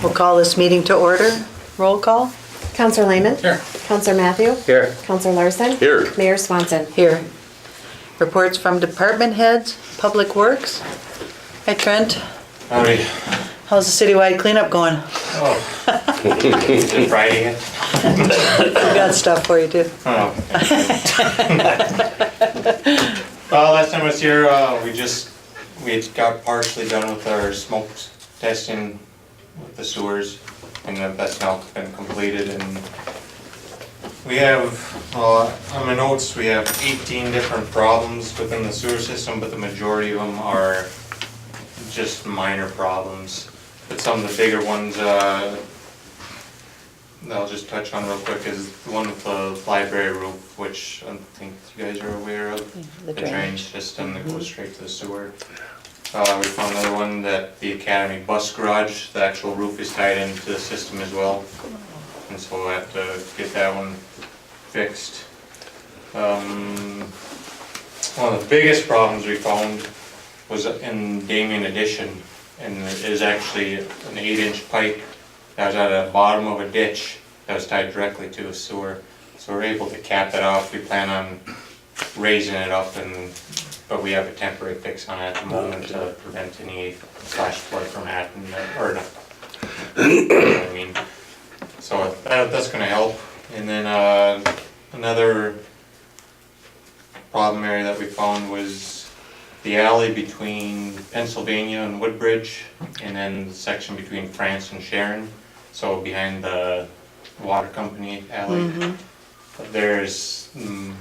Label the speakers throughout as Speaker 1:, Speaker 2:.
Speaker 1: We'll call this meeting to order. Roll call.
Speaker 2: Counselor Lehman?
Speaker 3: Here.
Speaker 2: Counselor Matthew?
Speaker 3: Here.
Speaker 2: Counselor Larson?
Speaker 3: Here.
Speaker 2: Mayor Swanson?
Speaker 1: Here. Reports from department heads, Public Works. Hi Trent,
Speaker 3: Howdy.
Speaker 1: how's the citywide cleanup going?
Speaker 3: Oh. Is it Friday yet?
Speaker 1: We got stuff for you too.
Speaker 3: Oh. Last time I was here, we had got partially done with our smoke testing with the sewers, and that's now been completed. And we have, on my notes, we have 18 different problems within the sewer system, but the majority of them are just minor problems. But some of the bigger ones, I'll just touch on real quick, is the one with the library roof, which I think you guys are aware of.
Speaker 1: The
Speaker 3: The
Speaker 1: drainage.
Speaker 3: drainage system that goes straight to the sewer. We found another one that the Academy bus garage, the actual roof is tied into the system as well. And so we'll have to get that one fixed. One of the biggest problems we found was in Damien Addition, and it is actually an 8-inch pipe that was at the bottom of a ditch that was tied directly to a sewer. So we're able to cap it off. We plan on raising it up, but we have a temporary fix on it at the moment to prevent any flash flood from happening, or not. You know what I mean? So that's gonna help. And then another problem area that we found was the alley between Pennsylvania and Woodbridge, and then the section between France and Sharon. So behind the water company alley, there's a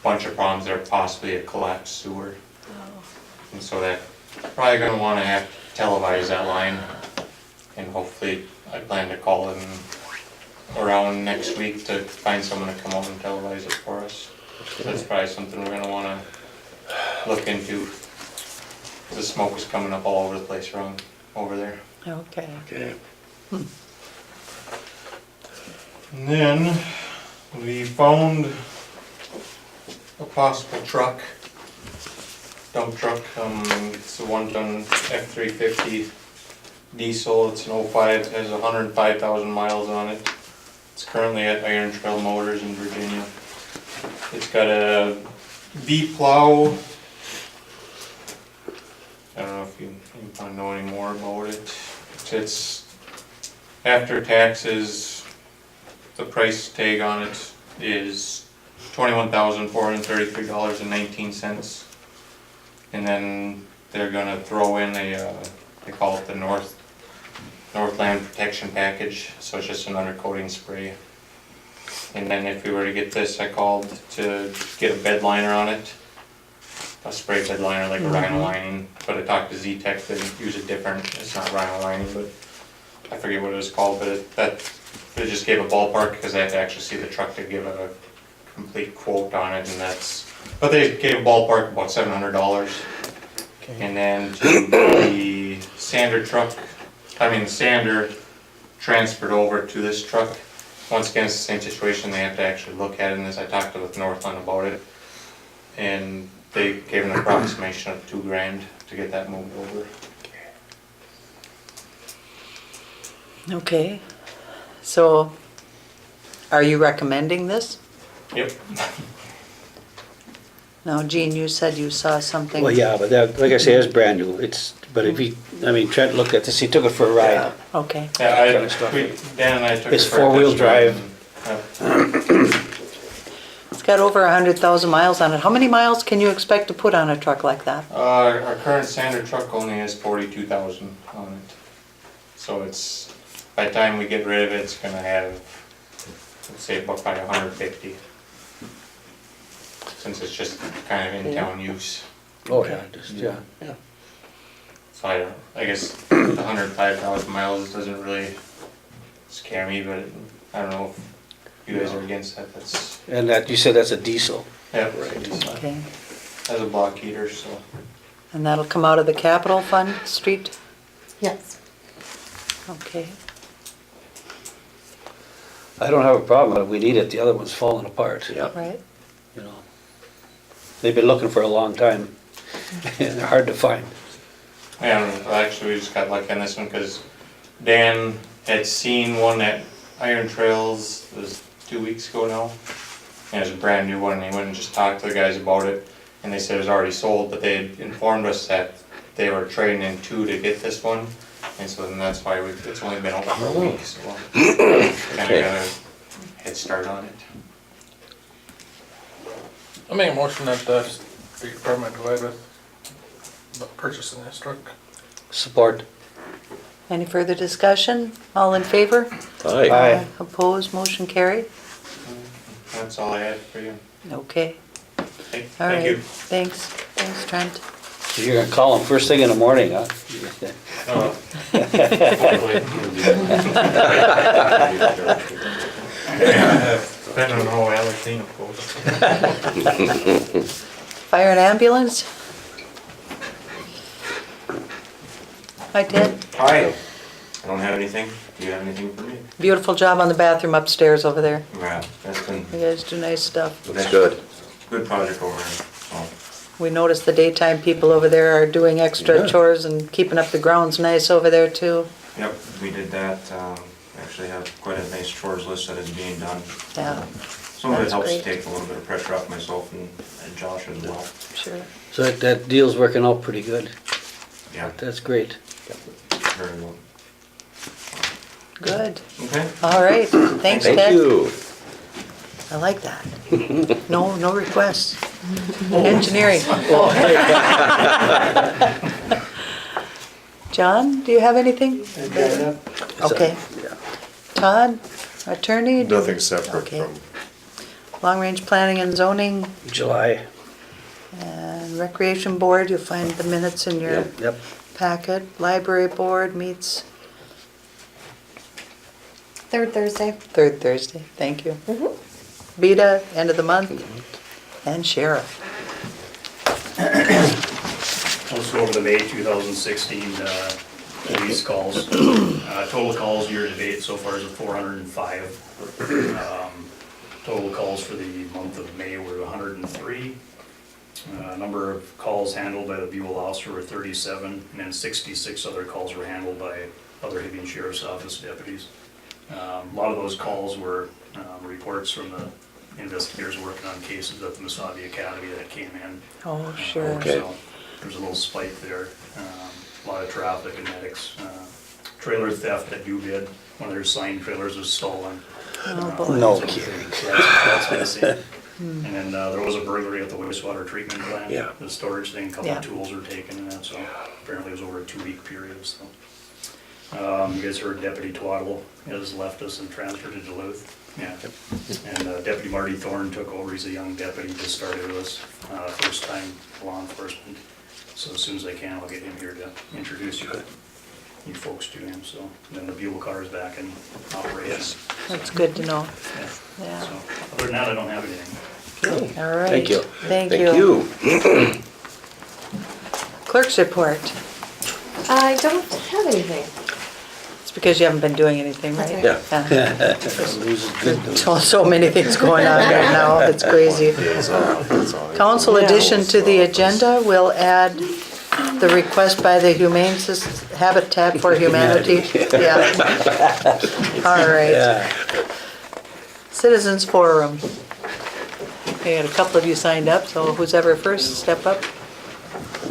Speaker 3: bunch of problems there, possibly a collapsed sewer. And so that probably gonna wanna have to televise that line, and hopefully I plan to call in around next week to find someone to come out and televise it for us. So that's probably something we're gonna wanna look into. The smoke is coming up all over the place around over there.
Speaker 1: Okay.
Speaker 3: Okay. And then we found a possible truck, dump truck. It's a 1-ton F350 diesel. It's an 05, it has 105,000 miles on it. It's currently at Iron Trail Motors in Virginia. It's got a V plow. I don't know if you want to know any more about it. It's after taxes, the price tag on it is $21,433.19. And then they're gonna throw in a, they call it the Northland Protection Package, so it's just an undercoating spray. And then if we were to get this, I called to get a bed liner on it, a spray bed liner like a rhino lining, but I talked to Z-Tech, they use a different, it's not rhino lining, but I forget what it was called, but they just gave a ballpark because they had to actually see the truck to give a complete quote on it, and but they gave a ballpark about $700. Okay. And then to the sander truck, the sander transferred over to this truck. Once again, it's the same situation, they have to actually look at it, and as I talked with Northland about it, and they gave an approximation of $2,000 to get that moved over.
Speaker 1: Okay. So, are you recommending this?
Speaker 3: Yep.
Speaker 1: Now, Gene, you said you saw something.
Speaker 4: Well, yeah, but that, like I say, it's brand new. But if he, Trent looked at this, he took it for a ride.
Speaker 1: Okay.
Speaker 3: Yeah,
Speaker 4: Kind of stuff.
Speaker 3: Dan and I took
Speaker 4: It's
Speaker 3: it for a
Speaker 4: four-wheel
Speaker 3: test drive.
Speaker 1: It's got over 100,000 miles on it. How many miles can you expect to put on a truck like that?
Speaker 3: Our current sander truck only has 42,000 on it. So it's, by the time we get rid of it, it's gonna have, let's say about probably 150. Since it's just kind of in-town use.
Speaker 4: Oh, yeah, yeah.
Speaker 3: So I guess 105,000 miles doesn't really scare me, but I don't know if you guys are against that. That's,
Speaker 4: And that, you said that's a diesel.
Speaker 3: yeah,
Speaker 1: Okay.
Speaker 3: as a block heater, so.
Speaker 1: And that'll come out of the capital fund, street?
Speaker 2: Yes.
Speaker 1: Okay.
Speaker 4: I don't have a problem with it. We need it. The other one's falling apart.
Speaker 3: Yeah.
Speaker 1: Right.
Speaker 4: You know, they've been looking for a long time, and they're hard to find.
Speaker 3: Yeah, actually we just got lucky on this one because Dan had seen one at Iron Trails, it was 2 weeks ago now. And it was a brand new one, and he went and just talked to the guys about it, and they said it was already sold, but they had informed us that they were trading in 2 to get this one. And so then that's why it's only been out for a week, so kinda got a head start on it.
Speaker 5: I make a motion that the street department go ahead with purchasing this truck.
Speaker 4: Support.
Speaker 1: Any further discussion? All in favor?
Speaker 4: Aye.
Speaker 1: Opposed, motion carried?
Speaker 3: That's all I had for you.
Speaker 1: Okay,
Speaker 3: Hey,
Speaker 1: all
Speaker 3: thank you.
Speaker 1: right, thanks, Trent.
Speaker 4: You're gonna call them first thing in the morning, huh?
Speaker 3: Depending on how Alex cleanup goes.
Speaker 1: Fire and ambulance? Hi, Ted.
Speaker 6: Hi. I don't have anything. Do you have anything for me?
Speaker 1: Beautiful job on the bathroom upstairs over there.
Speaker 6: Yeah, that's been
Speaker 1: You guys do nice stuff.
Speaker 6: that's good. Good project over there. So,
Speaker 1: We noticed the daytime people over there are doing extra
Speaker 4: Yeah.
Speaker 1: chores and keeping up the grounds nice over there too.
Speaker 6: yep, we did that. Actually have quite a nice chores list that is being done.
Speaker 1: Yeah,
Speaker 6: Some of it
Speaker 1: That's
Speaker 6: helps
Speaker 1: great.
Speaker 6: take a little bit of pressure off myself and Josh as well.
Speaker 1: sure.
Speaker 4: So that deal's working out pretty good.
Speaker 6: Yeah,
Speaker 4: That's great.
Speaker 6: very well.
Speaker 1: Good.
Speaker 6: Okay.
Speaker 1: All right, thanks, Ted.
Speaker 7: Thank you.
Speaker 1: I like that. No requests. Engineering. John, do you have anything? Okay. Todd, attorney?
Speaker 7: Nothing separate
Speaker 1: Okay.
Speaker 7: from,
Speaker 1: Long-range planning and zoning
Speaker 4: July.
Speaker 1: and recreation board, you'll find the minutes in your
Speaker 4: Yep.
Speaker 1: packet. Library board meets
Speaker 2: Third Thursday.
Speaker 1: third Thursday, thank you. Beta, end of the month, and sheriff.
Speaker 8: Let's go over the May 2016 police calls. Total calls year to date so far is 405. Total calls for the month of May were 103. Number of calls handled by the Buhl officer were 37, and then 66 other calls were handled by other Hibbing Sheriff's Office deputies. A lot of those calls were reports from the investigators working on cases at the Mesabi Academy that came in.
Speaker 1: Oh, sure.
Speaker 7: Okay.
Speaker 8: So there's a little spike there. A lot of traffic and medics. Trailer theft at Ubid, one of their sign trailers was stolen.
Speaker 1: Oh, boy.
Speaker 4: No
Speaker 8: So
Speaker 4: kidding.
Speaker 8: that's missing. And then there was a burglary at the wastewater treatment plant.
Speaker 7: Yeah.
Speaker 8: The storage thing, a couple
Speaker 1: Yeah.
Speaker 8: of tools were taken and that, so apparently it was over a 2-week period, so. You guys heard Deputy Twaddle has left us and transferred to Duluth. Yeah. And Deputy Marty Thorne took over. He's a young deputy, just started with us, first time law enforcement. So as soon as I can, I'll get him here to introduce you folks to him, so. Then the Buhl car is back in operation.
Speaker 1: That's good to know.
Speaker 8: Yeah.
Speaker 1: Yeah.
Speaker 8: So, other than that, I don't have anything.
Speaker 1: All right.
Speaker 4: Thank you.
Speaker 1: Thank
Speaker 7: thank
Speaker 1: you.
Speaker 7: you.
Speaker 1: Clerk's report.
Speaker 2: I don't have anything.
Speaker 1: It's because you haven't been doing anything, right?
Speaker 2: That's
Speaker 7: right.
Speaker 1: Yeah.
Speaker 4: News is good news.
Speaker 1: So many things going on right now, it's crazy.
Speaker 7: That's all.
Speaker 1: Council addition to the agenda will add the request by the Habitat for Humanity. Yeah. All right.
Speaker 4: Yeah.
Speaker 1: Citizens Forum. We had a couple of you signed up, so who's ever first, step up.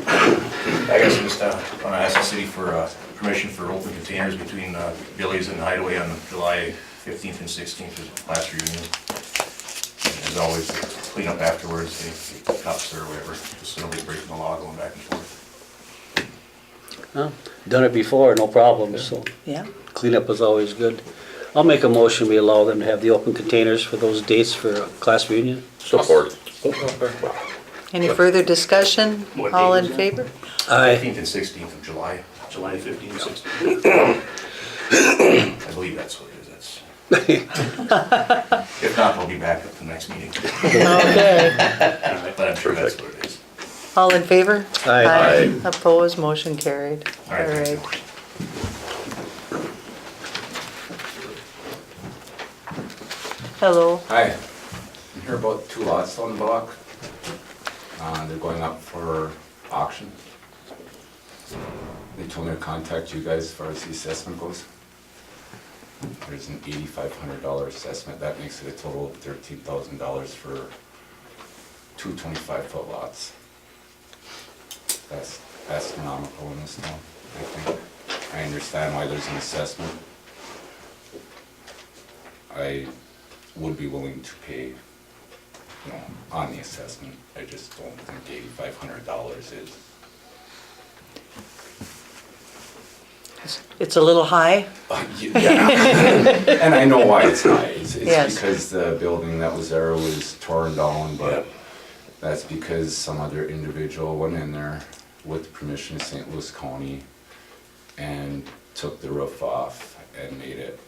Speaker 9: I guess I'm just want to ask the city for permission for open containers between Billy's and Hideaway on July 15th and 16th as a class reunion. As always, clean up afterwards, the cups or whatever, just so nobody breaking the law going back and forth.
Speaker 4: Well, done it before, no problem, so
Speaker 1: Yeah.
Speaker 4: cleanup is always good. I'll make a motion, we allow them to have the open containers for those dates for a class reunion.
Speaker 7: Support.
Speaker 1: Any further discussion?
Speaker 8: What
Speaker 1: All
Speaker 8: date
Speaker 1: in
Speaker 8: was that?
Speaker 1: favor?
Speaker 9: 15th and 16th of July,
Speaker 8: July 15, 16.
Speaker 9: I believe that's what it is. If not, I'll be back at the next meeting,
Speaker 1: Okay.
Speaker 9: but I'm sure that's what it is.
Speaker 1: All in favor?
Speaker 4: Aye.
Speaker 1: Opposed, motion carried.
Speaker 9: All right, thank you.
Speaker 1: Hello.
Speaker 10: Hi, I'm here about 2 lots on the block. They're going up for auction. They told me to contact you guys as far as the assessment goes. there's an $8,500 assessment. That makes it a total of $13,000 for two 25-foot lots. That's astronomical in this town, I think. I understand why there's an assessment. I would be willing to pay, on the assessment. I just don't think $8,500 is.
Speaker 1: It's a little high?
Speaker 10: Yeah, and I know why it's high. It's
Speaker 1: Yes.
Speaker 10: because the building that was there was torn down, but that's because some other individual went in there with permission of St. Louis County and took the roof off and made it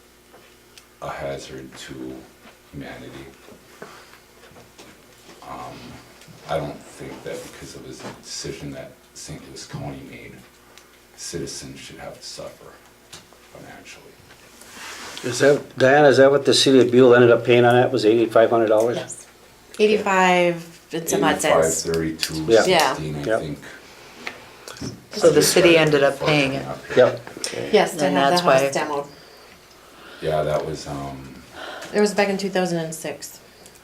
Speaker 10: a hazard to humanity. I don't think that because of his decision that St. Louis County made, citizens should have to suffer financially.
Speaker 4: Is that, Diana, is that what the city of Buhl ended up paying on that, was $8,500?
Speaker 2: Yes. 85, and some odd cents.
Speaker 10: 32,
Speaker 4: Yeah.
Speaker 10: 16, I
Speaker 4: Yep.
Speaker 10: think.
Speaker 1: So the city ended up paying it.
Speaker 4: Yep.
Speaker 2: Yes, to
Speaker 1: And
Speaker 2: have the
Speaker 1: that's why-
Speaker 2: house demoed.
Speaker 10: Yeah, that was,
Speaker 2: It was back in 2006.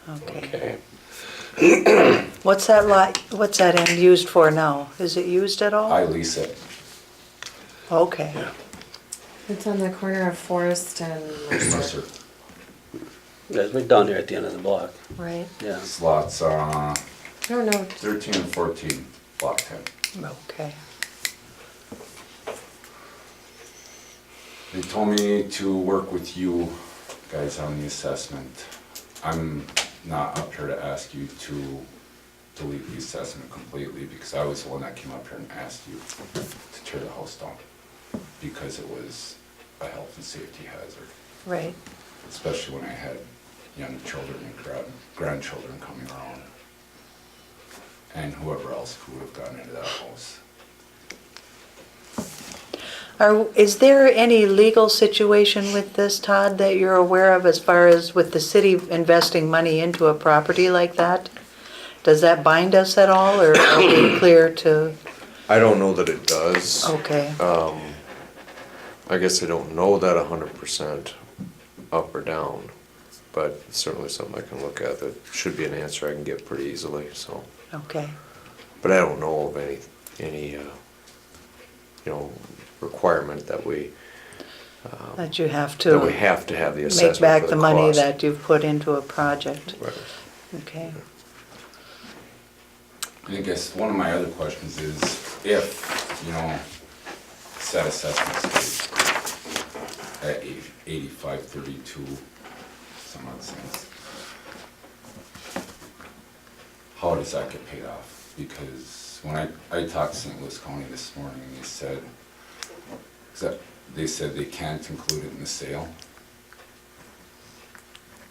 Speaker 1: Okay. What's that lot, what's that end used for now? Is it used at all?
Speaker 10: I lease it.
Speaker 1: Okay.
Speaker 2: It's on the corner of Forest and Mercer.
Speaker 10: Mercer.
Speaker 4: That's right down there at the end of the block,
Speaker 1: Right,
Speaker 4: yeah.
Speaker 10: Slots,
Speaker 2: I don't know.
Speaker 10: 13 and 14, block 10.
Speaker 1: okay.
Speaker 10: They told me to work with you guys on the assessment. I'm not up here to ask you to delete the assessment completely, because I was the one that came up here and asked you to tear the house down, because it was a health and safety hazard,
Speaker 1: Right.
Speaker 10: especially when I had young children and grandchildren coming around, and whoever else who would have gotten into that house.
Speaker 1: Is there any legal situation with this, Todd, that you're aware of as far as with the city investing money into a property like that? Does that bind us at all, or are we clear to,
Speaker 7: I don't know that it does.
Speaker 1: okay,
Speaker 7: I guess I don't know that 100% up or down, but it's certainly something I can look at. That should be an answer I can get pretty easily, so.
Speaker 1: okay.
Speaker 7: But I don't know of any, requirement that we,
Speaker 1: That you have
Speaker 7: that we
Speaker 1: to
Speaker 7: have to have the assessment
Speaker 1: make back
Speaker 7: for
Speaker 1: the money
Speaker 7: cost.
Speaker 1: that you've put into a project.
Speaker 7: Right.
Speaker 1: Okay.
Speaker 10: I guess one of my other questions is, if, set assessments at 85.32, some odd cents, how does that get paid off? Because when I talked to St. Louis County this morning, they said they can't include it in the sale.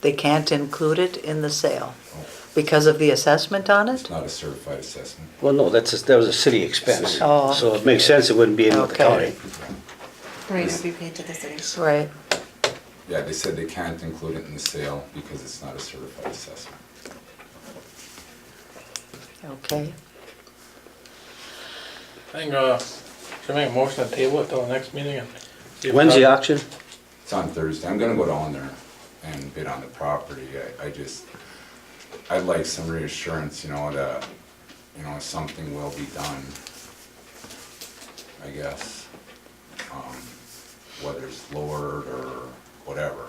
Speaker 1: They can't include it in the sale because of the assessment on
Speaker 10: It's
Speaker 1: it?
Speaker 10: not a certified assessment.
Speaker 4: Well, no, that was a city expense,
Speaker 1: Oh.
Speaker 4: so it makes sense it wouldn't be in with the
Speaker 1: Okay.
Speaker 4: county.
Speaker 2: Right, to be paid to the city.
Speaker 1: Right,
Speaker 10: Yeah, they said they can't include it in the sale because it's not a certified assessment.
Speaker 1: okay.
Speaker 5: I think, should I make a motion to table it till the next meeting? And see if
Speaker 4: When's the
Speaker 5: Todd-
Speaker 4: auction?
Speaker 10: It's on Thursday. I'm gonna go down there and bid on the property. I'd like some reassurance, that, something will be done, I guess. Whether it's lowered or whatever.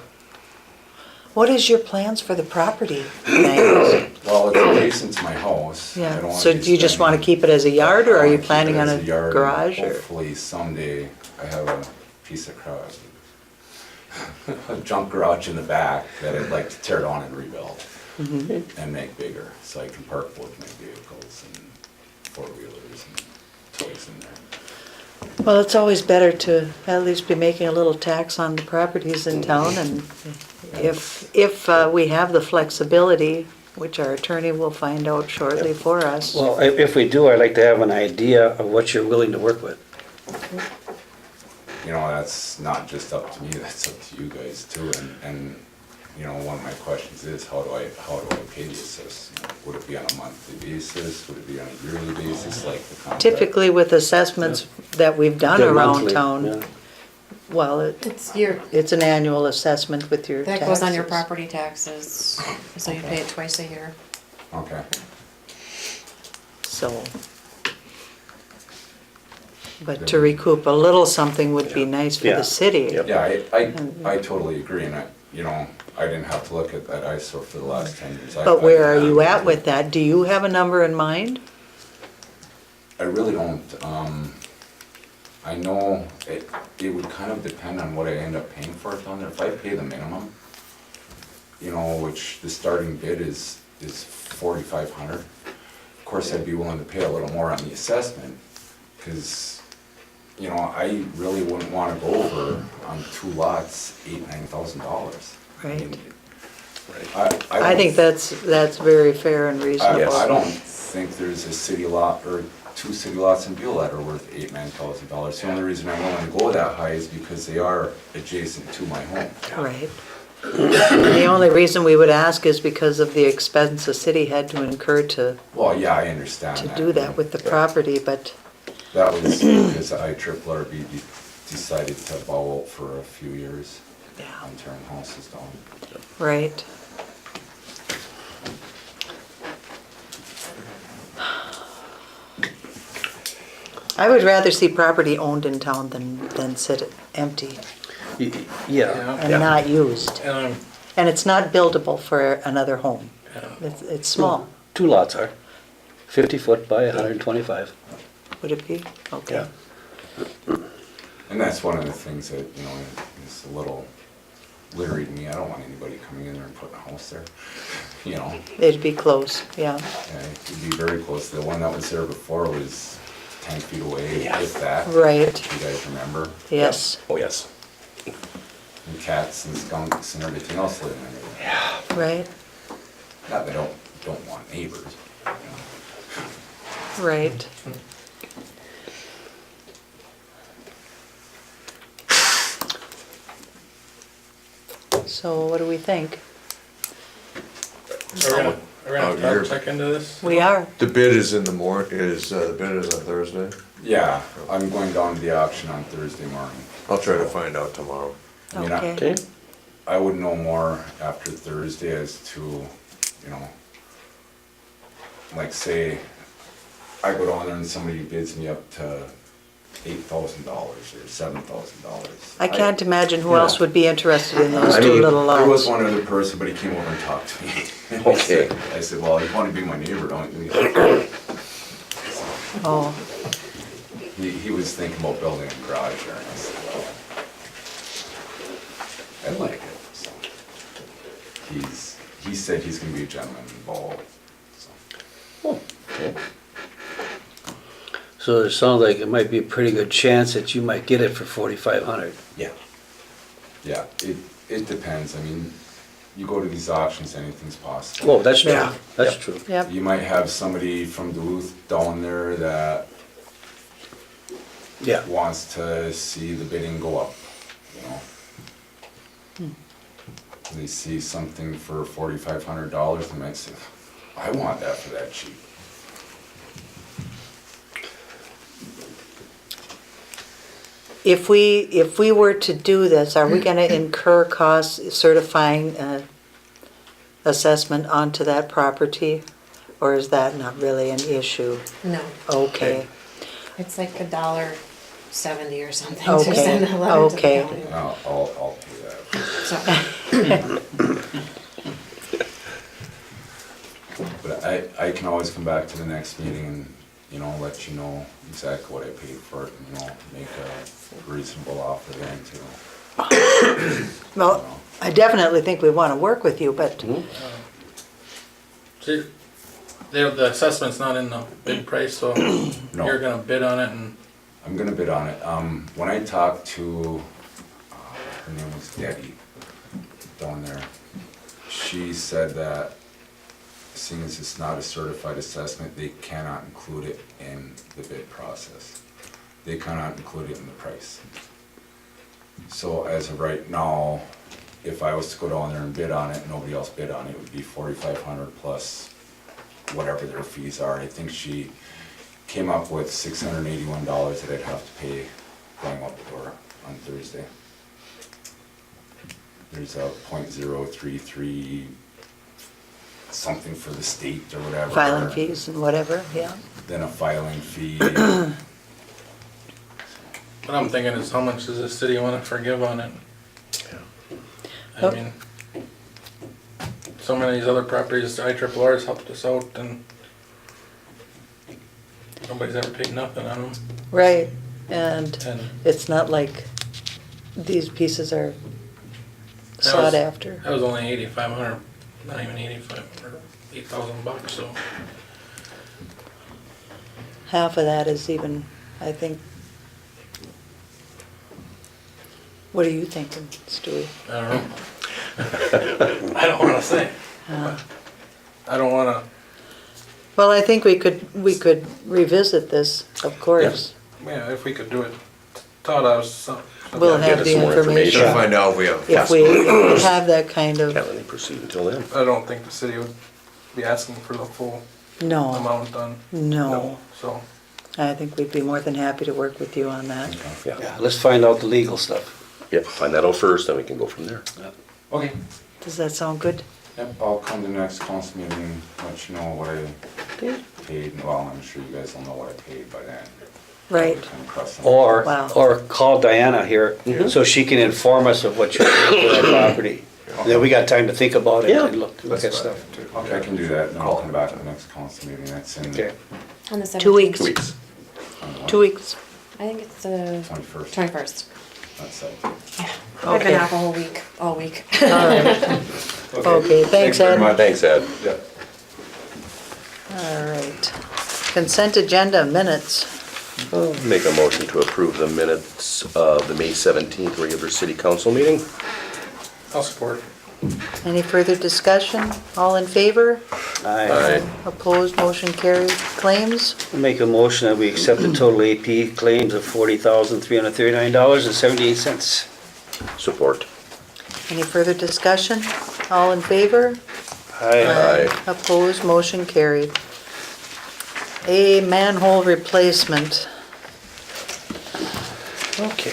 Speaker 1: What is your plans for the property? Thanks.
Speaker 10: Well, it's adjacent to my house. I don't
Speaker 1: Yeah,
Speaker 10: wanna
Speaker 1: so
Speaker 10: be
Speaker 1: do you just want to
Speaker 10: spending-
Speaker 1: keep it as a yard, or
Speaker 10: I
Speaker 1: are you
Speaker 10: wanna keep
Speaker 1: planning
Speaker 10: it
Speaker 1: on
Speaker 10: as
Speaker 1: a
Speaker 10: yard, and
Speaker 1: garage, or?
Speaker 10: Hopefully someday I have a piece of a junk garage in the back that I'd like to tear down and rebuild and make bigger, so I can park both my vehicles and four-wheelers and toys in there.
Speaker 1: Well, it's always better to at least be making a little tax on the properties in town, and if we have the flexibility, which our attorney will find out shortly for us.
Speaker 4: Well, if we do, I'd like to have an idea of what you're willing to work with.
Speaker 10: That's not just up to me, that's up to you guys too, and one of my questions is, how do I pay the assessment? Would it be on a monthly basis? Would it be on a yearly basis, like the contract?
Speaker 1: Typically with assessments that we've done
Speaker 4: They're
Speaker 1: around
Speaker 4: monthly,
Speaker 1: town,
Speaker 4: yeah.
Speaker 1: Well, it's an annual assessment with your
Speaker 2: that
Speaker 1: taxes.
Speaker 2: goes on your property taxes, so you pay it twice a year.
Speaker 10: Okay.
Speaker 1: So. But to recoup a little something would be nice for
Speaker 4: Yeah.
Speaker 1: the city.
Speaker 4: Yep.
Speaker 10: Yeah, I totally agree, and I didn't have to look at that ISO for the last 10 years.
Speaker 1: But where are you at with that? Do you have a number in mind?
Speaker 10: I really don't. I know it would kind of depend on what I end up paying for it down there. If I pay the minimum, which the starting bid is 4,500. Of course, I'd be willing to pay a little more on the assessment, because I really wouldn't want to go over on 2 lots, $8,000-9,000.
Speaker 1: Right.
Speaker 10: I
Speaker 1: I think that's very fair and
Speaker 10: I
Speaker 1: reasonable.
Speaker 10: don't think there's a city lot or 2 city lots in Buhl that are worth $8,000-9,000. The only reason I'm willing to go that high is because they are adjacent to my home.
Speaker 1: Right. And the only reason we would ask is because of the expense the city had to incur to
Speaker 10: Well, yeah, I understand that.
Speaker 1: do that with the property, but,
Speaker 10: That was because the IRRB decided to bow out for a few years
Speaker 1: yeah,
Speaker 10: on tearing houses down.
Speaker 1: right. I would rather see property owned in town than sit empty
Speaker 4: Yeah.
Speaker 1: and not used.
Speaker 5: And
Speaker 1: And it's not buildable for another home.
Speaker 5: Yeah.
Speaker 1: It's small,
Speaker 4: 2 lots are 50 foot by 125.
Speaker 1: would it be? Okay.
Speaker 10: And that's one of the things that, is a little leery to me. I don't want anybody coming in there and putting a house there,
Speaker 1: It'd be close, yeah.
Speaker 10: It'd be very close. The one that was there before was 10 feet away, if that.
Speaker 1: Right,
Speaker 10: You guys remember?
Speaker 1: yes,
Speaker 4: Oh, yes.
Speaker 10: And cats and skunks and everything else living in there.
Speaker 1: right,
Speaker 10: Not that I don't want neighbors.
Speaker 1: right. So what do we think?
Speaker 5: we're gonna
Speaker 7: you're-
Speaker 5: check into this.
Speaker 1: We are,
Speaker 7: The bid is in the the bid is on Thursday?
Speaker 10: Yeah, I'm going down to the auction on Thursday morning.
Speaker 7: I'll try to find out tomorrow.
Speaker 10: I mean,
Speaker 1: okay.
Speaker 4: Okay.
Speaker 10: I would know more after Thursday as to, like say, I go down there and somebody bids me up to $8,000 or $7,000.
Speaker 1: I can't imagine who else would be interested in those
Speaker 10: I
Speaker 1: two
Speaker 10: mean,
Speaker 1: little
Speaker 10: there was
Speaker 1: lots.
Speaker 10: one other person, but he came over and talked to me.
Speaker 4: Okay.
Speaker 10: I said, well, you want to be my neighbor, don't you?
Speaker 1: Oh,
Speaker 10: He was thinking about building a garage there, and I said, well, I like it. So he said he's gonna be a gentleman involved. So.
Speaker 4: Okay. So it sounds like it might be a pretty good chance that you might get it for 4,500.
Speaker 10: Yeah. Yeah, it depends. I mean, you go to these auctions, anything's possible.
Speaker 4: Oh, that's true.
Speaker 1: Yeah.
Speaker 4: That's
Speaker 1: Yep.
Speaker 4: true.
Speaker 1: yep,
Speaker 10: You might have somebody from Duluth down there that
Speaker 4: Yeah.
Speaker 10: wants to see the bidding go up, They see something for $4,500, they might say, I want that for that cheap.
Speaker 1: if we were to do this, are we gonna incur costs certifying assessment onto that property? Or is that not really an issue?
Speaker 2: No,
Speaker 1: Okay,
Speaker 2: it's like $1.70 or something
Speaker 1: Okay,
Speaker 2: to send a letter to the
Speaker 1: okay.
Speaker 2: county.
Speaker 10: I'll pay that.
Speaker 2: So,
Speaker 10: But I can always come back to the next meeting and, let you know exactly what I paid for it and, make a reasonable offer then too.
Speaker 1: well, I definitely think we wanna work with you, but,
Speaker 5: See, the assessment's not in the bid price, so
Speaker 10: No.
Speaker 5: you're gonna bid on it and,
Speaker 10: I'm gonna bid on it. When I talked to, her name was Debbie, down there, she said that seeing as it's not a certified assessment, they cannot include it in the bid process. They cannot include it in the price. So as of right now, if I was to go down there and bid on it, and nobody else bid on it, it would be $4,500 plus whatever their fees are. I think she came up with $681 that I'd have to pay going out the door on Thursday. there's a .033 something for the state or whatever.
Speaker 1: Filing fees and whatever, yeah.
Speaker 10: Then a filing fee.
Speaker 5: What I'm thinking is how much does the city wanna forgive on it? I mean, so many of these other properties, IRR's helped us out and nobody's ever paid nothing on them.
Speaker 1: Right, and
Speaker 5: And
Speaker 1: it's not like these pieces are
Speaker 5: That
Speaker 1: sought
Speaker 5: was-
Speaker 1: after.
Speaker 5: that was only 8,500, not even 85, or 8,000 bucks, so.
Speaker 1: Half of that is even, I think. What are you thinking, Stewie?
Speaker 5: I don't know. I don't wanna say. I don't wanna,
Speaker 1: Well, I think we could revisit this, of course.
Speaker 5: yeah, if we could do it, Todd, I was some.
Speaker 1: We'll
Speaker 7: Get
Speaker 1: have
Speaker 7: us
Speaker 1: the
Speaker 7: some more
Speaker 1: information.
Speaker 7: Gotta find out if we have.
Speaker 1: If we have that kind
Speaker 7: Can't
Speaker 1: of,
Speaker 7: really proceed until then.
Speaker 5: I don't think the city would be asking for the full
Speaker 1: no,
Speaker 5: amount on.
Speaker 1: no.
Speaker 5: So,
Speaker 1: I think we'd be more than happy to work with you on that.
Speaker 4: Yeah, let's find out the legal stuff.
Speaker 11: Yep, find that out first, then we can go from there.
Speaker 10: Okay.
Speaker 1: Does that sound good?
Speaker 10: Yep, I'll come to the next council meeting, let you know what I
Speaker 1: Good.
Speaker 10: paid. Well, I'm sure you guys will know what I paid by then.
Speaker 1: Right.
Speaker 10: Come across some-
Speaker 1: Wow.
Speaker 4: Or call Diana here, so she can inform us of what you're doing for that property. Then we got time to think about it and look
Speaker 10: That's
Speaker 4: at
Speaker 10: what
Speaker 4: stuff.
Speaker 10: I do. Okay, I can do that, and I'll come back to the next council meeting, that's in.
Speaker 4: Okay.
Speaker 2: On the 17th.
Speaker 1: 2 weeks.
Speaker 11: 2 weeks.
Speaker 1: 2 weeks.
Speaker 2: I think it's the
Speaker 10: 21st.
Speaker 2: 21st.
Speaker 10: That's it.
Speaker 2: I've been
Speaker 1: Okay.
Speaker 2: out the whole week, all week.
Speaker 1: All right. Okay, thanks,
Speaker 10: very
Speaker 1: Ed.
Speaker 10: much.
Speaker 11: Thanks, Ed.
Speaker 10: Yeah.
Speaker 1: All right. Consent agenda minutes.
Speaker 11: I'll make a motion to approve the minutes of the May 17th regular city council meeting.
Speaker 5: I'll support.
Speaker 1: Any further discussion? All in favor?
Speaker 11: Aye.
Speaker 1: Opposed, motion carried. Claims?
Speaker 4: Make a motion that we accept the total AP claims of $40,339.78.
Speaker 11: Support.
Speaker 1: Any further discussion? All in favor?
Speaker 11: Aye.
Speaker 1: Opposed, motion carried. A manhole replacement.
Speaker 4: Okay.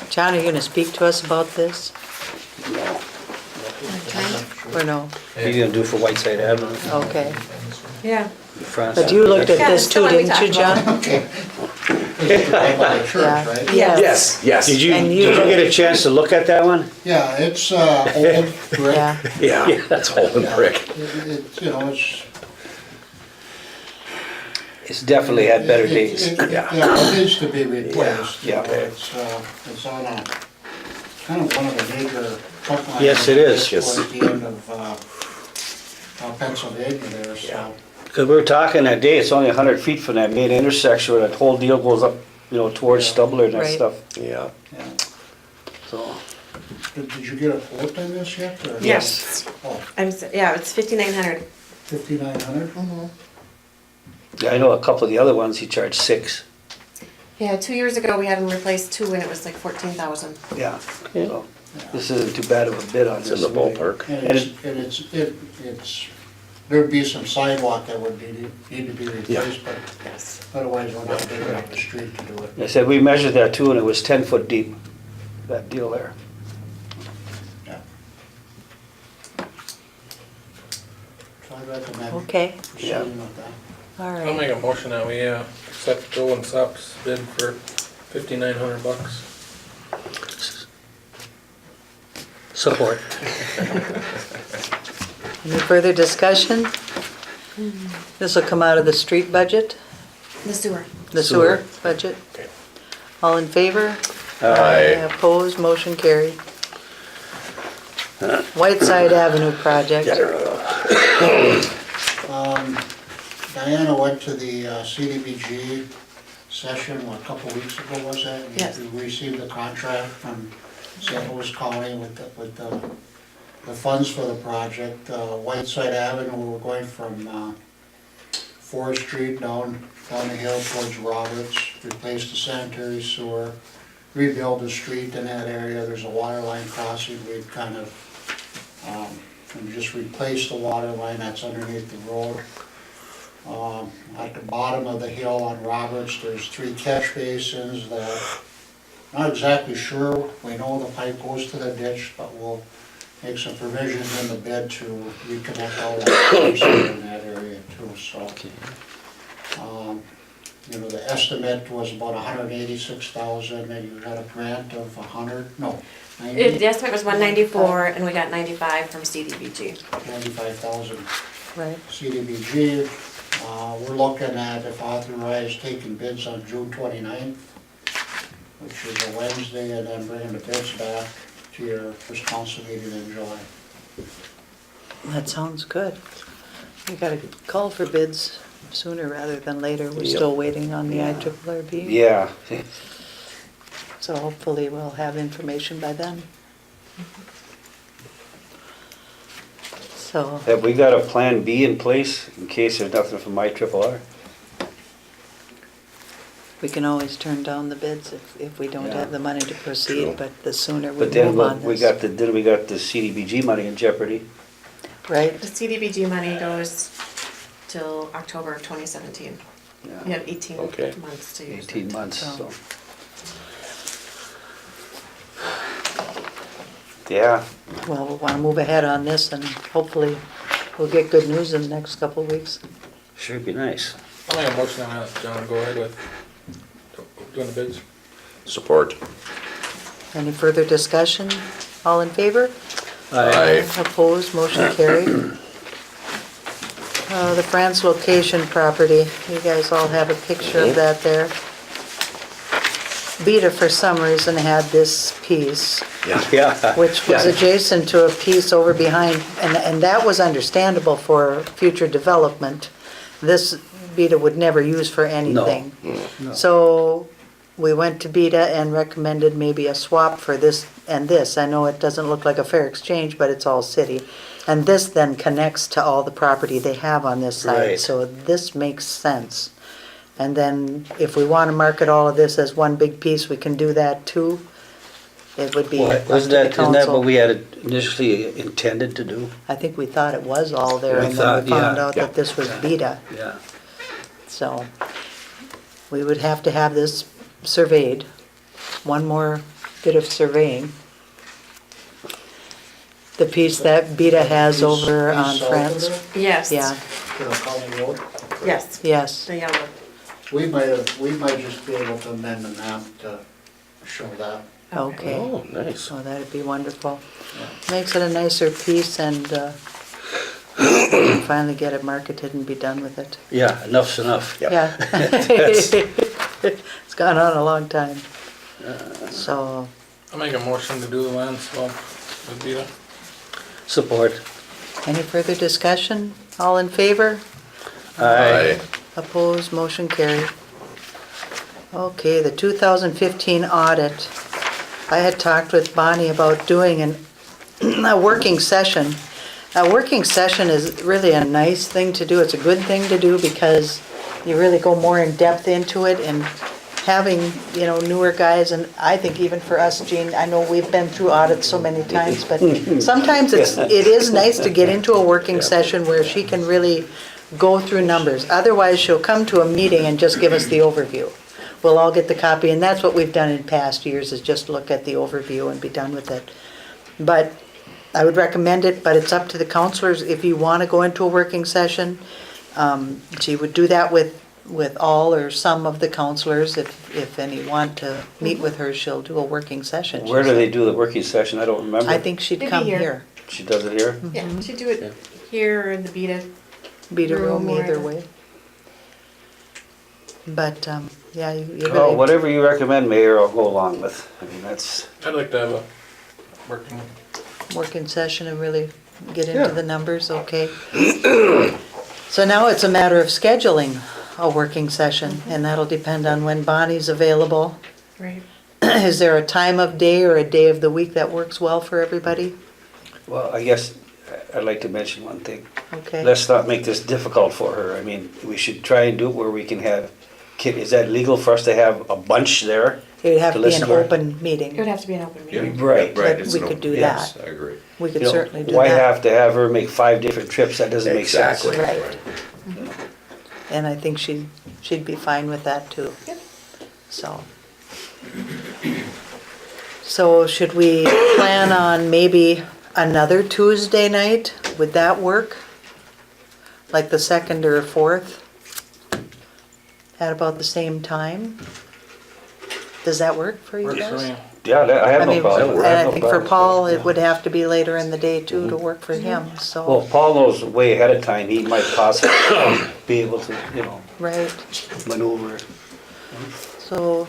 Speaker 1: John, are you gonna speak to us about this? Or no?
Speaker 4: What are you gonna do for Whiteside Avenue?
Speaker 1: Okay.
Speaker 2: Yeah.
Speaker 4: France?
Speaker 1: But you looked at
Speaker 2: Yeah,
Speaker 1: this
Speaker 2: that's the
Speaker 1: too,
Speaker 2: one we
Speaker 1: didn't you,
Speaker 2: talked
Speaker 1: John?
Speaker 12: Okay. Church, right?
Speaker 1: Yes.
Speaker 11: Yes.
Speaker 4: Did you
Speaker 1: And
Speaker 4: get a chance to look at that one?
Speaker 12: Yeah, it's old brick.
Speaker 1: Yeah.
Speaker 11: Yeah, that's all in brick.
Speaker 12: It's, you know,
Speaker 4: It's definitely had better days.
Speaker 12: Yeah, it needs to be replaced.
Speaker 4: Yeah.
Speaker 12: You know, it's on a, kind of one of the major trunk lines.
Speaker 4: Yes, it is.
Speaker 11: Yes.
Speaker 12: Towards the end of Pennsylvania there, so.
Speaker 4: Because we were talking that day, it's only 100 feet from that main intersection where that whole deal goes up, towards
Speaker 12: Yeah.
Speaker 4: Stubler and that
Speaker 1: Right.
Speaker 4: stuff,
Speaker 11: Yeah.
Speaker 12: Yeah.
Speaker 4: so.
Speaker 12: Did you get a quote on this yet? Or?
Speaker 2: Yes.
Speaker 12: Oh,
Speaker 2: Yeah, it's 5,900.
Speaker 12: 5,900?
Speaker 4: Yeah, I know a couple of the other ones, he charged 6.
Speaker 2: Yeah, 2 years ago, we had them replaced too, and it was like 14,000.
Speaker 4: Yeah. So, this isn't too bad of a bid on
Speaker 11: It's
Speaker 4: this.
Speaker 11: in the ballpark.
Speaker 12: And it's, there'd be some sidewalk that would need to be replaced, but
Speaker 2: Yes.
Speaker 12: otherwise we're not big enough the street to do it.
Speaker 4: I said, we measured that too, and it was 10 foot deep, that deal there.
Speaker 12: Yeah. So I recommend
Speaker 1: Okay,
Speaker 12: proceeding with that.
Speaker 1: all
Speaker 5: I'll
Speaker 1: right.
Speaker 5: make a motion that we, accept Joe and Sup's bid for 5,900 bucks.
Speaker 4: Support.
Speaker 1: Any further discussion? This will come out of the street budget,
Speaker 2: The sewer.
Speaker 1: the sewer budget?
Speaker 11: Okay.
Speaker 1: All in favor?
Speaker 11: Aye.
Speaker 1: Opposed, motion carried. Whiteside Avenue project.
Speaker 12: Diana went to the CDBG session, a couple weeks ago, was that? And
Speaker 2: Yes.
Speaker 12: We received a contract from St. Louis County with the funds for the project. Whiteside Avenue, we're going from Forest Street down the hill towards Roberts, replace the sanitary sewer, rebuild the street in that area. There's a water line crossing. We've kind of just replaced the water line that's underneath the road. At the bottom of the hill on Roberts, there's 3 catch basins that Not exactly sure, we know the pipe goes to the ditch, but we'll make some provisions in the bid to reconnect all the pipes in that area too, so. You know, the estimate was about 186,000, and you got a grant of 100, no, 90,
Speaker 2: The estimate was 194 and we got 95 from CDBG.
Speaker 12: 95,000
Speaker 1: Right.
Speaker 12: CDBG. We're looking at, if authorized, taking bids on June 29th, which is a Wednesday, and then bringing the bids back to your first council meeting in July.
Speaker 1: That sounds good. We gotta call for bids sooner rather than later. We're
Speaker 4: Yep.
Speaker 1: still waiting on the IRRB.
Speaker 4: Yeah,
Speaker 1: So hopefully we'll have information by then. So,
Speaker 4: have we got a plan B in place in case there's nothing from IRRR?
Speaker 1: we can always turn down the bids if we don't
Speaker 4: Yeah.
Speaker 1: have the money to
Speaker 11: True.
Speaker 1: proceed, but the sooner we
Speaker 4: But then
Speaker 1: move on
Speaker 4: we
Speaker 1: this.
Speaker 4: then we got the CDBG money in jeopardy.
Speaker 1: Right?
Speaker 2: The CDBG money goes till October of 2017. You
Speaker 4: Yeah,
Speaker 2: have 18
Speaker 11: Okay.
Speaker 2: months to use
Speaker 4: 18
Speaker 2: it.
Speaker 4: months,
Speaker 1: So-
Speaker 4: so. Yeah,
Speaker 1: Well, we'll wanna move ahead on this and hopefully we'll get good news in the next couple of weeks.
Speaker 4: sure be nice.
Speaker 5: I'll make a motion on that, John, go ahead with doing the bids.
Speaker 11: Support.
Speaker 1: Any further discussion? All in favor?
Speaker 11: Aye.
Speaker 1: Opposed, motion carried. The France location property, you guys all have a picture of that there. Beta, for some reason, had this piece,
Speaker 4: Yeah.
Speaker 1: which was
Speaker 4: Yeah.
Speaker 1: adjacent to a piece over behind, and that was understandable for future development. This Beta would never use for anything.
Speaker 4: No.
Speaker 1: So we went to Beta and recommended maybe a swap for this and this. I know it doesn't look like a fair exchange, but it's all city. And this then connects to all the property they have on this side,
Speaker 4: Right.
Speaker 1: so this makes sense. And then if we want to market all of this as one big piece, we can do that too. It would be
Speaker 4: Well,
Speaker 1: up to
Speaker 4: isn't
Speaker 1: the
Speaker 4: that what
Speaker 1: council.
Speaker 4: we had initially intended to do?
Speaker 1: I think we thought it was all there,
Speaker 4: We
Speaker 1: and then
Speaker 4: thought,
Speaker 1: we found
Speaker 4: yeah.
Speaker 1: out that this was Beta.
Speaker 4: Yeah.
Speaker 1: So we would have to have this surveyed, one more bit of surveying. The piece that Beta has over
Speaker 12: Piece
Speaker 1: on
Speaker 12: south of
Speaker 1: France.
Speaker 12: it,
Speaker 2: Yes.
Speaker 1: Yeah,
Speaker 12: to the county road.
Speaker 2: Yes,
Speaker 1: yes.
Speaker 2: the yellow.
Speaker 12: We might just be able to amend the map to show that.
Speaker 1: Okay.
Speaker 11: Oh, nice.
Speaker 1: So that'd be wonderful. Makes it a nicer piece and we can finally get it marketed and be done with it.
Speaker 4: Yeah, enough's enough.
Speaker 1: Yeah. It's gone on a long time. So,
Speaker 5: I'll make a motion to do the land swap with Vita.
Speaker 4: Support.
Speaker 1: any further discussion? All in favor?
Speaker 11: Aye.
Speaker 1: Opposed, motion carried. Okay, the 2015 audit. I had talked with Bonnie about doing a working session. A working session is really a nice thing to do. It's a good thing to do because you really go more in depth into it, and having, newer guys, and I think even for us, Gene, I know we've been through audits so many times, but sometimes it is nice to get into a working session where she can really go through numbers. Otherwise, she'll come to a meeting and just give us the overview. We'll all get the copy, and that's what we've done in past years, is just look at the overview and be done with it. But I would recommend it, but it's up to the counselors if you want to go into a working session. She would do that with all or some of the counselors. If any want to meet with her, she'll do a working session.
Speaker 4: Where do they do the working session? I don't remember.
Speaker 1: I think she'd
Speaker 2: Maybe
Speaker 1: come
Speaker 2: here.
Speaker 1: here.
Speaker 4: She does it here?
Speaker 2: Yeah, should do it here or in the Beta.
Speaker 1: Beat a room
Speaker 2: Room or
Speaker 1: either
Speaker 2: the-
Speaker 1: way. But, yeah, you
Speaker 4: Oh,
Speaker 1: really,
Speaker 4: whatever you recommend, Mayor, I'll go along with. I mean, that's,
Speaker 5: I'd like to have a working,
Speaker 1: working session and really get
Speaker 4: Yeah.
Speaker 1: into the numbers, okay? So now it's a matter of scheduling a working session, and that'll depend on when Bonnie's available.
Speaker 2: Right.
Speaker 1: Is there a time of day or a day of the week that works well for everybody?
Speaker 4: well, I guess I'd like to mention one thing.
Speaker 1: Okay.
Speaker 4: Let's not make this difficult for her. I mean, we should try and do it where we can have, is that legal for us to have a bunch there?
Speaker 1: It would have
Speaker 4: to
Speaker 1: to be
Speaker 4: listen
Speaker 1: an
Speaker 4: to her.
Speaker 1: open
Speaker 2: It
Speaker 1: meeting.
Speaker 2: would have to be an open meeting.
Speaker 4: Right.
Speaker 1: But
Speaker 11: it's
Speaker 1: we
Speaker 11: an
Speaker 1: could do
Speaker 11: open-
Speaker 1: that.
Speaker 11: Yes, I agree.
Speaker 1: We could
Speaker 4: You know,
Speaker 1: certainly do
Speaker 4: Why
Speaker 1: that.
Speaker 4: have to have her make 5 different trips? That doesn't make sense.
Speaker 11: Exactly.
Speaker 1: Right. And I think she'd be fine with that too.
Speaker 2: Yep.
Speaker 1: So, So should we plan on maybe another Tuesday night? Would that work? Like the 2nd or 4th? At about the same time? Does that work for you
Speaker 5: Works for
Speaker 1: guys?
Speaker 5: me.
Speaker 4: Yeah, I have
Speaker 1: I
Speaker 4: no
Speaker 1: mean,
Speaker 4: problem.
Speaker 1: and
Speaker 4: I have
Speaker 1: I
Speaker 4: no
Speaker 1: think for
Speaker 4: problem.
Speaker 1: Paul, it would have to be later in the day too to work for him,
Speaker 4: Well,
Speaker 1: so,
Speaker 4: if Paul knows way ahead of time, he might possibly be able to,
Speaker 1: right.
Speaker 4: maneuver.
Speaker 1: So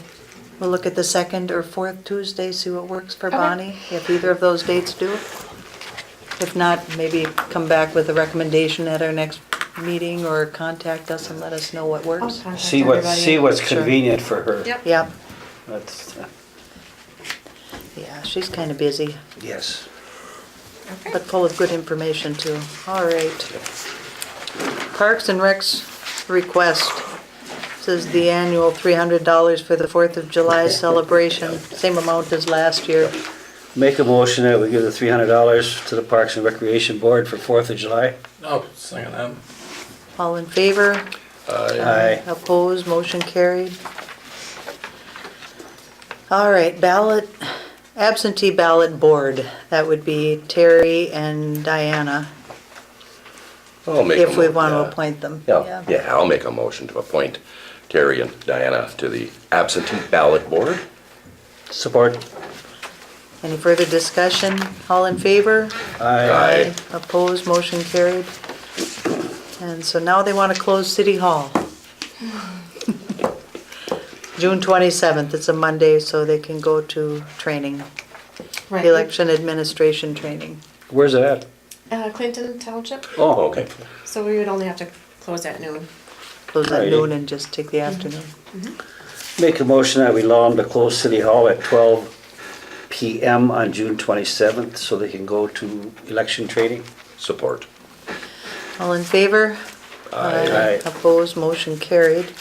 Speaker 1: we'll look at the 2nd or 4th Tuesday, see what works for
Speaker 2: Okay.
Speaker 1: Bonnie, if either of those dates do. If not, maybe come back with a recommendation at our next meeting or contact us and let us know what
Speaker 2: I'll
Speaker 1: works.
Speaker 2: contact
Speaker 4: See
Speaker 2: everybody.
Speaker 4: what's
Speaker 1: Sure.
Speaker 4: convenient for her.
Speaker 2: Yep.
Speaker 1: Yep,
Speaker 4: That's,
Speaker 1: yeah, she's kind of busy,
Speaker 4: yes.
Speaker 2: Okay.
Speaker 1: but full of good information too. All right. Parks and Recs request. This is the annual $300 for the 4th of July celebration, same amount as last year.
Speaker 4: Make a motion that we give the $300 to the Parks and Recreation Board for 4th of July.
Speaker 5: Oh, second that.
Speaker 1: All in favor?
Speaker 4: Aye.
Speaker 1: Opposed, motion carried. All right, absentee ballot board, that would be Terry and Diana,
Speaker 11: I'll make a
Speaker 1: if we
Speaker 11: mo-
Speaker 1: want to
Speaker 11: yeah.
Speaker 1: appoint them.
Speaker 11: Yeah, I'll make a motion to appoint Terry and Diana to the absentee ballot board.
Speaker 4: Support.
Speaker 1: Any further discussion? All in favor?
Speaker 11: Aye.
Speaker 1: Opposed, motion carried. And so now they want to close City Hall. June 27th, it's a Monday, so they can go to training,
Speaker 2: Right.
Speaker 1: election administration training.
Speaker 4: Where's it at?
Speaker 2: Clinton Township,
Speaker 4: Oh,
Speaker 11: Okay.
Speaker 2: so we would only have to close at noon.
Speaker 1: Close at
Speaker 4: Alrighty.
Speaker 1: noon and just take the afternoon.
Speaker 4: Make a motion that we allow them to close City Hall at 12 PM on June 27th so they can go to election training.
Speaker 11: Support.
Speaker 1: All in favor?
Speaker 4: Aye.
Speaker 1: Opposed, motion carried.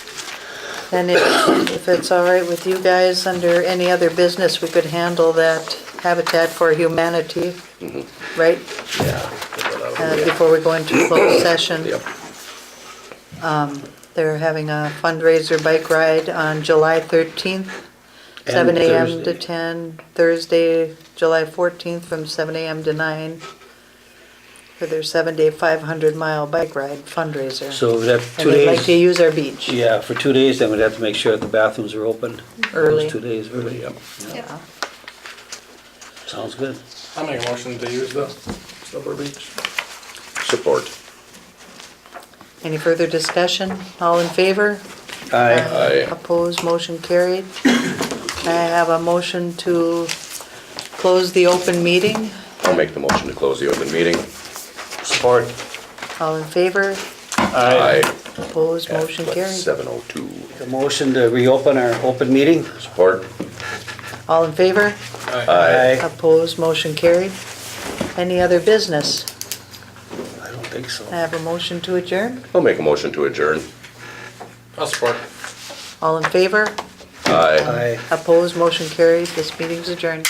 Speaker 1: And if it's all right with you guys, under any other business, we could handle that Habitat for Humanity, right?
Speaker 11: Yeah.
Speaker 1: Before we go into closed session.
Speaker 11: Yep.
Speaker 1: They're having a fundraiser bike ride on July 13th,
Speaker 4: And
Speaker 1: 7 a.m. to
Speaker 4: Thursday.
Speaker 1: 10, Thursday, July 14th from 7 a.m. to 9 for their 7-day 500-mile bike ride fundraiser.
Speaker 4: So we'd have
Speaker 1: And
Speaker 4: 2
Speaker 1: they'd like to
Speaker 4: days.
Speaker 1: use our beach.
Speaker 4: Yeah, for 2 days, then we'd have to make sure that the bathrooms are open.
Speaker 1: Early.
Speaker 4: Those 2 days early.
Speaker 11: Yep.
Speaker 1: Yeah.
Speaker 4: Sounds good.
Speaker 5: I'll make a motion to use the Silver Beach.
Speaker 11: Support.
Speaker 1: Any further discussion? All in favor?
Speaker 4: Aye.
Speaker 11: Aye.
Speaker 1: Opposed, motion carried. I have a motion to close the open meeting.
Speaker 11: I'll make the motion to close the open meeting.
Speaker 4: Support.
Speaker 1: All in favor?
Speaker 11: Aye.
Speaker 1: Opposed, motion
Speaker 11: At
Speaker 1: carried.
Speaker 11: 7:02.
Speaker 4: A motion to reopen our open meeting.
Speaker 11: Support.
Speaker 1: All in favor?
Speaker 11: Aye.
Speaker 1: Opposed, motion carried. Any other business?
Speaker 4: I don't think so.
Speaker 1: I have a motion to adjourn.
Speaker 11: I'll make a motion to adjourn.
Speaker 5: I'll support.
Speaker 1: All in favor?
Speaker 11: Aye.
Speaker 4: Aye.
Speaker 1: Opposed, motion carried. This meeting's adjourned.